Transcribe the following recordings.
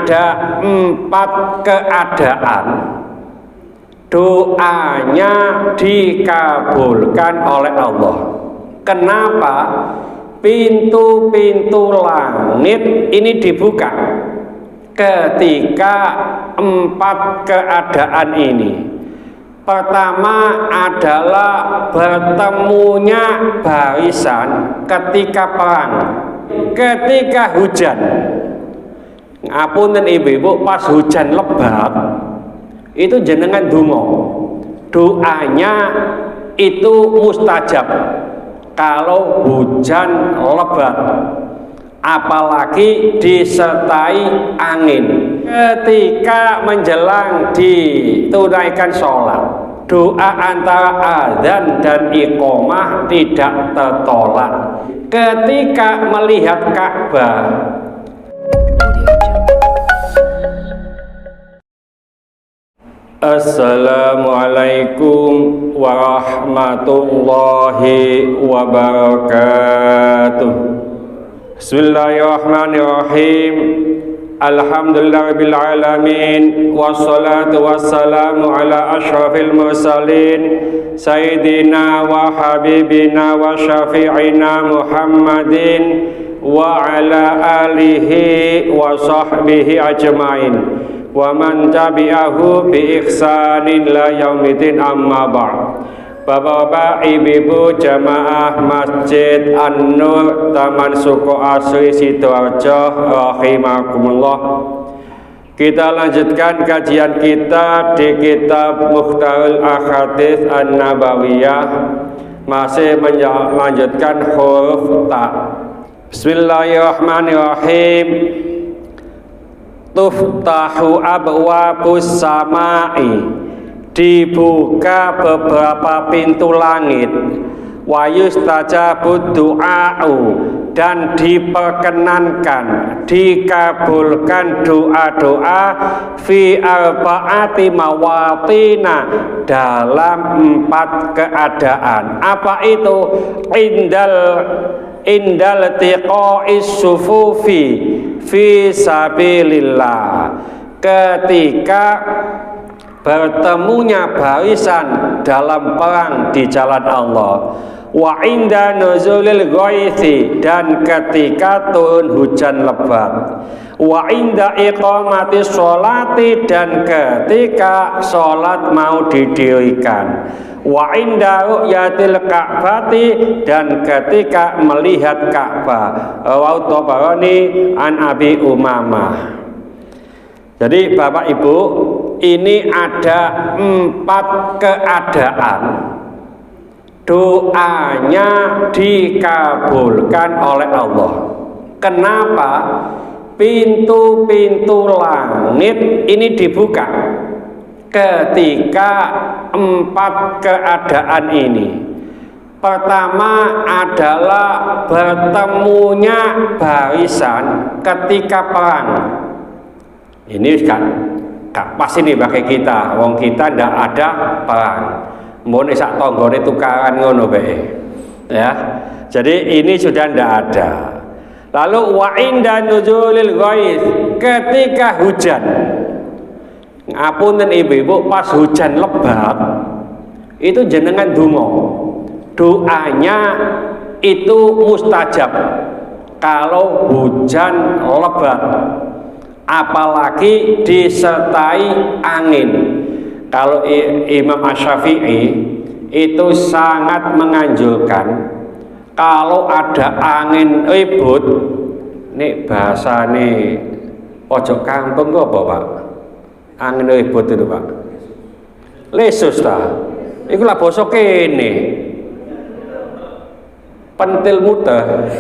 ada 4 keadaan doanya dikabulkan oleh Allah. Kenapa? Pintu-pintu langit ini dibuka ketika 4 keadaan ini. Pertama adalah bertemunya barisan ketika perang, ketika hujan. Ngapunten ibu-ibu, pas hujan lebat itu jenengan donga, doanya itu mustajab kalau hujan lebat, apalagi disertai angin. Ketika menjelang ditunaikan sholat, doa antara adzan dan iqomah tidak tertolak. Ketika melihat Ka'bah, Assalamualaikum warahmatullahi wabarakatuh. Bismillahirrahmanirrahim. Alhamdulillahirabbil alamin, wassalatu wassalamu ala asyrafil mursalin sayyidina wa habibina wa syafi'ina Muhammadin wa ala alihi wa sahbihi ajmain wa man tabi'ahu bi ihsanin la yaumiddin, amma ba'd. Bapak-bapak, ibu-ibu jamaah Masjid An-Nur Taman Suko Asri Sidoarjo rahimakumullah. Kita lanjutkan kajian kita di kitab Mukhtarul Ahadits An-Nabawiyah, masih melanjutkan huruf ta. Bismillahirrahmanirrahim. Tuftahu abwabus samai, dibuka beberapa pintu langit, wa yustajabud du'a'u, dan diperkenankan, dikabulkan doa-doa, fi arba'ati mawatina, dalam 4 keadaan. Apa itu? Indal tiqa'is sufufi fi sabilillah, ketika bertemunya barisan dalam perang di jalan Allah, wa inda nuzulil ghaithi, dan ketika turun hujan lebat, wa inda iqamati sholati, dan ketika sholat mau didirikan, wa inda ru'yatil ka'bati, dan ketika melihat Ka'bah. Rawahu Tabarani an Abi Umamah. Jadi Bapak Ibu, ini ada 4 keadaan doanya dikabulkan oleh Allah. Kenapa? Pintu-pintu langit ini dibuka ketika 4 keadaan ini. Pertama adalah bertemunya barisan ketika perang. Ini kan gak pas ini bagi kita, wong kita ndak ada perang, mohon sak tonggone tukaran ngono bae, ya. Jadi ini sudah ndak ada. Lalu wa inda nuzulil ghaiz, ketika hujan. Ngapunten ibu-ibu, pas hujan lebat itu jenengan donga, doanya itu mustajab kalau hujan lebat, apalagi disertai angin. Kalau Imam Asy-Syafi'i itu sangat menganjurkan kalau ada angin ribut, nih bahasa nih pojok kampung kok apa Pak? Angin ribut itu Pak, lesus ta? Iku lah basa kene, pentil muter.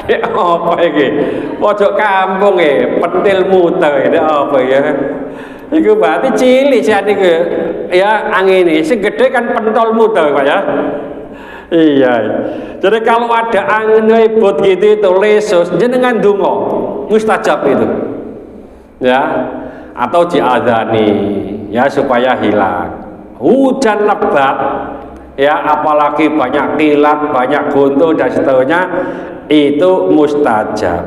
Ya apa iki? Pojok kampung pentil muter ini apa ya? Iku berarti cilik jan iku. Ya angin ini sing gede kan pentol muter Pak ya. Iya. Jadi kalau ada angin ribut gitu itu lesus, jenengan donga, mustajab itu. Ya. Atau diadzani ya supaya hilang. Hujan lebat ya, apalagi banyak kilat, banyak guntur dan seterusnya, itu mustajab.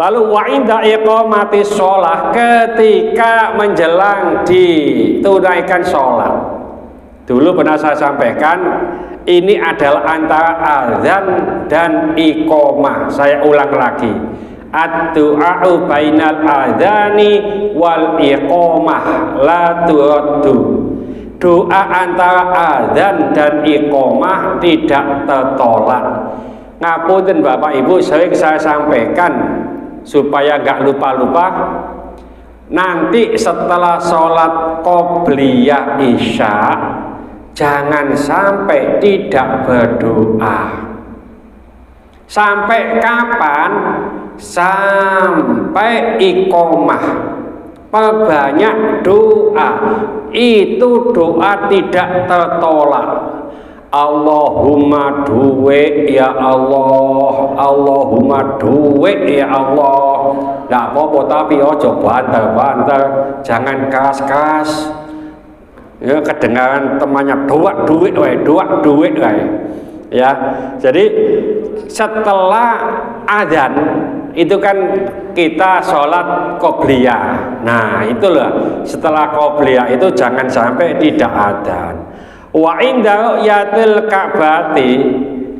Lalu wa inda iqamati sholah, ketika menjelang ditunaikan sholat. Dulu pernah saya sampaikan, ini adalah antara azan dan iqamah. Saya ulang lagi, ad-du'a'u bainal adzani wal iqamah la turaddu. Doa antara azan dan iqamah tidak tertolak. Ngapunten Bapak Ibu, sering saya sampaikan supaya nggak lupa-lupa. Nanti setelah sholat qobliyah isya, jangan sampai tidak berdoa. Sampai kapan? Sampai iqamah. Perbanyak doa. Itu doa tidak tertolak. Allahumma duwe ya Allah, Allahumma duwe ya Allah. Nggak apa-apa, tapi ojo banter-banter, jangan keras-keras. Ya, kedengaran temannya doa duit wae, doa duit wae. Ya, jadi setelah adzan itu kan kita sholat qobliyah. Nah, itulah setelah qobliyah itu jangan sampai tidak adzan. Wa inda ru'yatil ka'bati,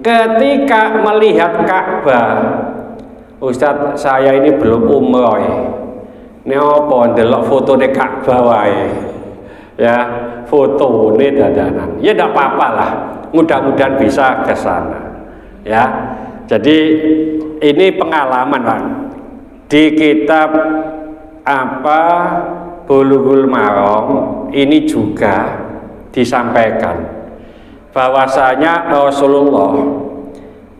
ketika melihat Ka'bah. Ustadz, saya ini belum umroh ya. Ini apa ndelok fotone Ka'bah wae. Ya, foto ini dadanan. Ya enggak apa-apa lah. Mudah-mudahan bisa ke sana. Ya. Jadi ini pengalaman, Pak. Di kitab Bulughul Maram ini juga disampaikan bahwasanya Rasulullah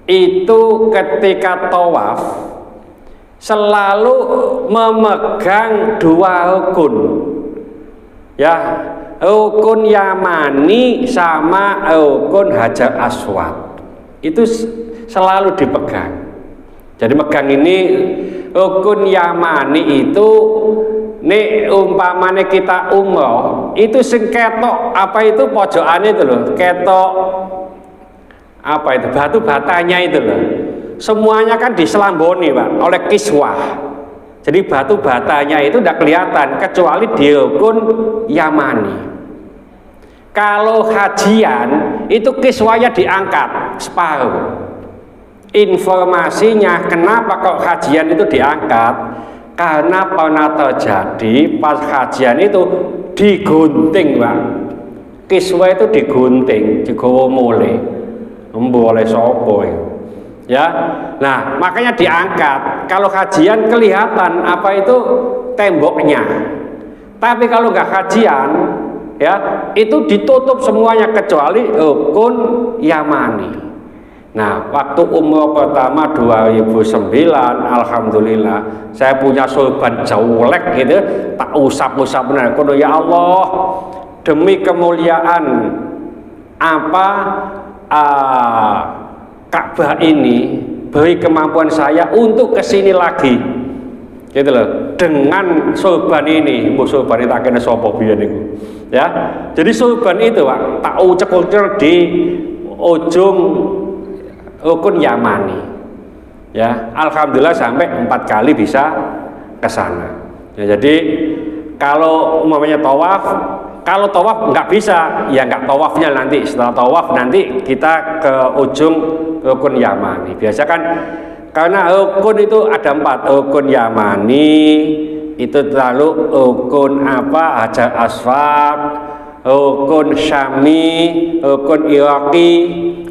itu ketika tawaf selalu memegang dua rukun, ya, rukun Yamani sama rukun Hajar Aswad, itu selalu dipegang. Jadi megang ini rukun Yamani itu, nih umpamanya kita umroh itu sing ketok apa itu pojokannya itu loh, ketok apa itu batu batanya itu loh, semuanya kan diselamboni Pak oleh kiswah. Jadi batu batanya itu tidak kelihatan kecuali di rukun Yamani. Kalau hajian itu kiswahnya diangkat separuh. Informasinya kenapa kok hajian itu diangkat? Karena pernah terjadi pas hajian itu digunting, Pak. Kiswa itu digunting, digawa mule. Boleh sopo ya. Nah, makanya diangkat. Kalau hajian kelihatan apa itu temboknya. Tapi kalau nggak hajian, ya, itu ditutup semuanya kecuali rukun Yamani. Nah, waktu umroh pertama 2009, alhamdulillah saya punya sorban jelek gitu, tak usap-usap benar. Kono ya Allah, demi kemuliaan Ka'bah ini, beri kemampuan saya untuk kesini lagi, gitu loh. Dengan sorban ini, sorban ini tak kena sopo biyen niku, ya. Jadi sorban itu Pak, tak ucek-ucek di ujung rukun Yamani, ya. Alhamdulillah sampai 4 kali bisa ke sana. Ya, jadi kalau umpamanya tawaf, kalau tawaf nggak bisa, ya nggak tawafnya nanti. Setelah tawaf nanti kita ke ujung rukun Yamani. Biasa kan karena rukun itu ada 4, rukun Yamani itu, lalu rukun Hajar Aswad, rukun Syami, rukun Iraqi,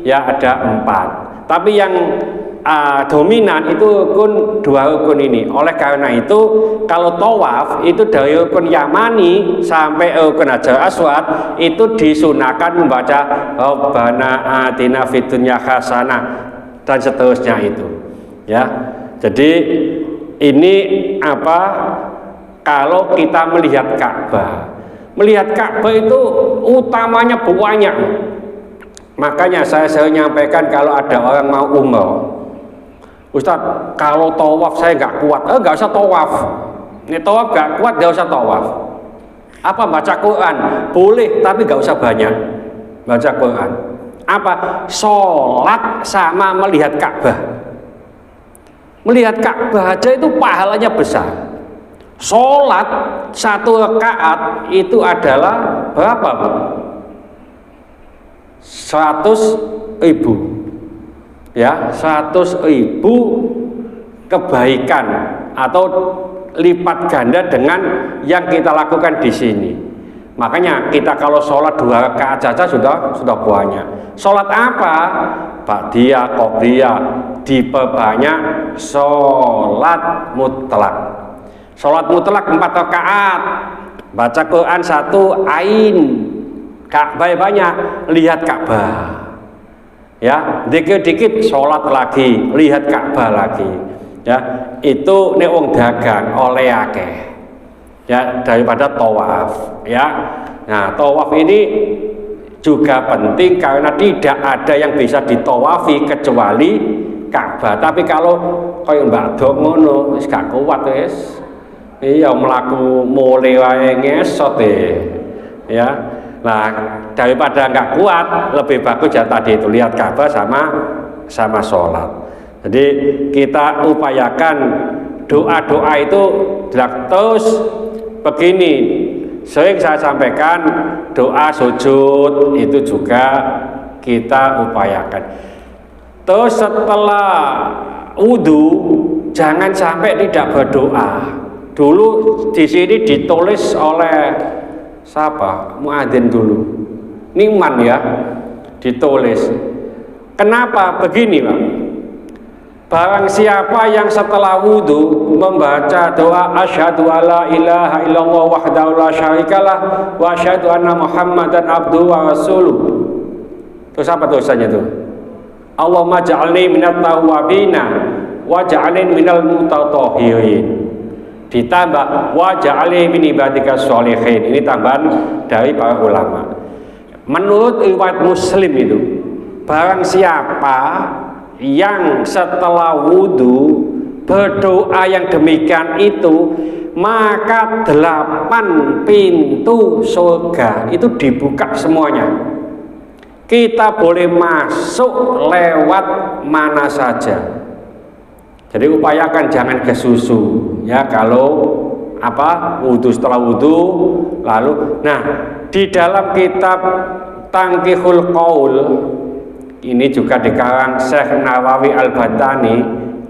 ya ada 4. Tapi yang dominan itu rukun 2 rukun ini. Oleh karena itu kalau tawaf itu dari rukun Yamani sampai rukun Hajar Aswad itu disunahkan membaca Rabbana atina fid dunya hasanah dan seterusnya itu, ya. Jadi ini kalau kita melihat Ka'bah. Melihat Ka'bah itu utamanya banyak. Makanya saya sering nyampaikan kalau ada orang mau umroh, Ustadz, kalau tawaf saya nggak kuat, nggak usah tawaf. Ini tawaf nggak kuat, nggak usah tawaf. Apa baca Quran? Boleh, tapi nggak usah banyak baca Quran. Apa? Sholat sama melihat Ka'bah. Melihat Ka'bah aja itu pahalanya besar. Sholat 1 rakaat itu adalah berapa, Pak? 100.000, ya, 100.000 kebaikan atau lipat ganda dengan yang kita lakukan di sini. Makanya kita kalau sholat 2 rakaat saja sudah banyak. Sholat apa? Ba'diyah, qobliyah, diperbanyak sholat mutlak. Sholat mutlak 4 rakaat, baca Quran 1 ain, Ka'bah banyak, lihat Ka'bah, ya, dikit-dikit sholat lagi, lihat Ka'bah lagi, ya, itu nek wong dagang oleh akeh, ya, daripada tawaf, ya. Nah, tawaf ini juga penting karena tidak ada yang bisa ditawafi kecuali Ka'bah. Tapi kalau kaya Mbak Dok ngono wis gak kuat wis. Iya melaku mulai wae ngesot ya. Nah, daripada nggak kuat, lebih bagus ya tadi itu lihat Ka'bah sama sholat. Jadi kita upayakan doa-doa itu terus begini. Sering saya sampaikan doa sujud itu juga kita upayakan. Terus setelah wudhu jangan sampai tidak berdoa. Dulu di sini ditulis oleh siapa? Muadzin dulu. Niman ya, ditulis. Kenapa begini, Pak? Barang siapa yang setelah wudhu membaca doa asyhadu alla ilaha illallah wahdahu la syarikalah wa asyhadu anna muhammadan abduhu wa rasuluh. Terus apa tulisannya tuh? Allahumma ja'alni minat tawwabina wa ja'alni minal mutatahhirin. Ditambah wa ja'alni min ibadikas sholihin. Ini tambahan dari para ulama. Menurut riwayat Muslim itu, barang siapa yang setelah wudhu berdoa yang demikian itu, maka 8 pintu surga itu dibuka semuanya. Kita boleh masuk lewat mana saja. Jadi upayakan jangan kesusu ya kalau wudhu, setelah wudhu lalu. Nah, di dalam kitab Tanqihul Qaul ini juga dikarang Syekh Nawawi Al-Batani.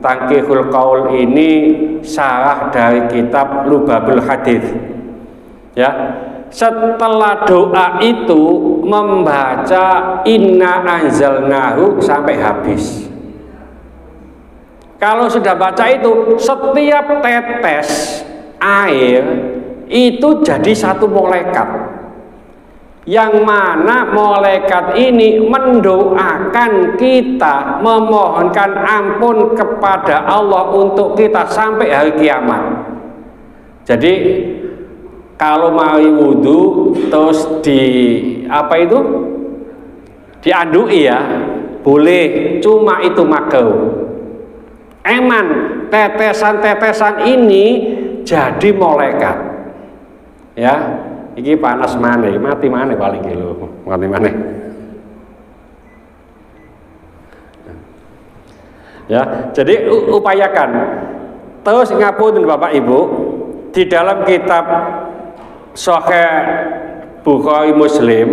Tanqihul Qaul ini syarah dari kitab Lubabul Hadits. Ya, setelah doa itu membaca inna anzalnahu sampai habis. Kalau sudah baca itu, setiap tetes air itu jadi 1 malaikat, yang mana malaikat ini mendoakan kita, memohonkan ampun kepada Allah untuk kita sampai hari kiamat. Jadi kalau mau wudhu terus diandui ya, boleh, cuma itu makruh. Eman tetesan-tetesan ini jadi malaikat. Ya, iki panas maneh, mati maneh paling lho, mati maneh. Ya, jadi upayakan. Terus ngapunten Bapak Ibu, di dalam kitab Sahih Bukhari Muslim,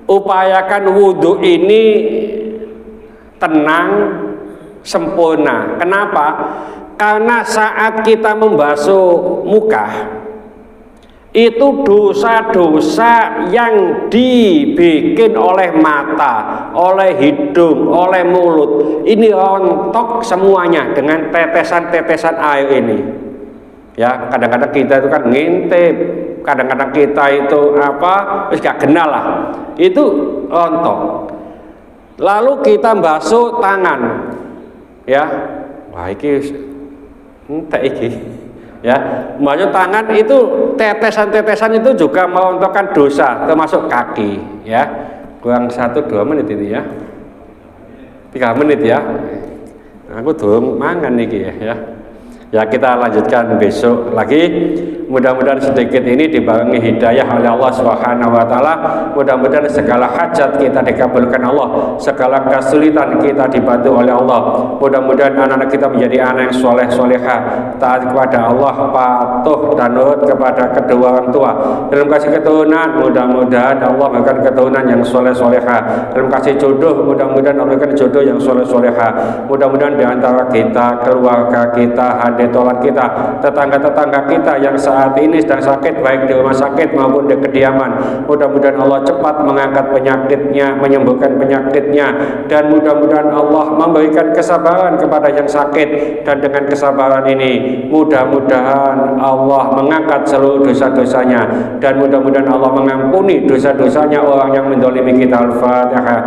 upayakan wudhu ini tenang, sempurna. Kenapa? Karena saat kita membasuh muka itu dosa-dosa yang dibikin oleh mata, oleh hidung, oleh mulut ini rontok semuanya dengan tetesan-tetesan air ini. Ya, kadang-kadang kita itu kan ngintip, kadang-kadang kita itu wis gak kenal lah, itu rontok. Lalu kita basuh tangan. Ya, wah iki entek iki. Ya, basuh tangan itu tetesan-tetesan itu juga merontokkan dosa, termasuk kaki. Ya, kurang 1-2 menit ini ya, 3 menit ya. Aku durung mangan iki ya. Ya kita lanjutkan besok lagi. Mudah-mudahan sedikit ini dibarengi hidayah oleh Allah Subhanahu wa taala. Mudah-mudahan segala hajat kita dikabulkan Allah, segala kesulitan kita dibantu oleh Allah. Mudah-mudahan anak-anak kita menjadi anak yang soleh solehah, taat kepada Allah, patuh dan nurut kepada kedua orang tua. Dalam kasih keturunan, mudah-mudahan Allah memberikan keturunan yang soleh solehah. Dalam kasih jodoh, mudah-mudahan Allah memberikan jodoh yang soleh solehah. Mudah-mudahan di antara kita, keluarga kita, handetolan kita, tetangga-tetangga kita yang saat ini sedang sakit, baik di rumah sakit maupun di kediaman, mudah-mudahan Allah cepat mengangkat penyakitnya, menyembuhkan penyakitnya, dan mudah-mudahan Allah memberikan kesabaran kepada yang sakit, dan dengan kesabaran ini mudah-mudahan Allah mengangkat seluruh dosa-dosanya, dan mudah-mudahan Allah mengampuni dosa-dosanya orang yang mendolimi kita. Al-Fatihah.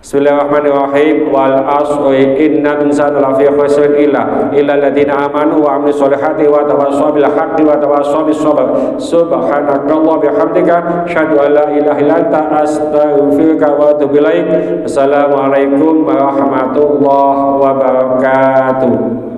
Bismillahirrahmanirrahim. Wal asri innal insana lafi khusrin illa alladziina aamanu wa 'amilus sholihati wa tawassaw bil haqqi wa tawassaw bis sabr. Subhanallahi bihamdika asyhadu an la ilaha illa anta astaghfiruka wa atubu ilaik. Assalamualaikum warahmatullahi wabarakatuh.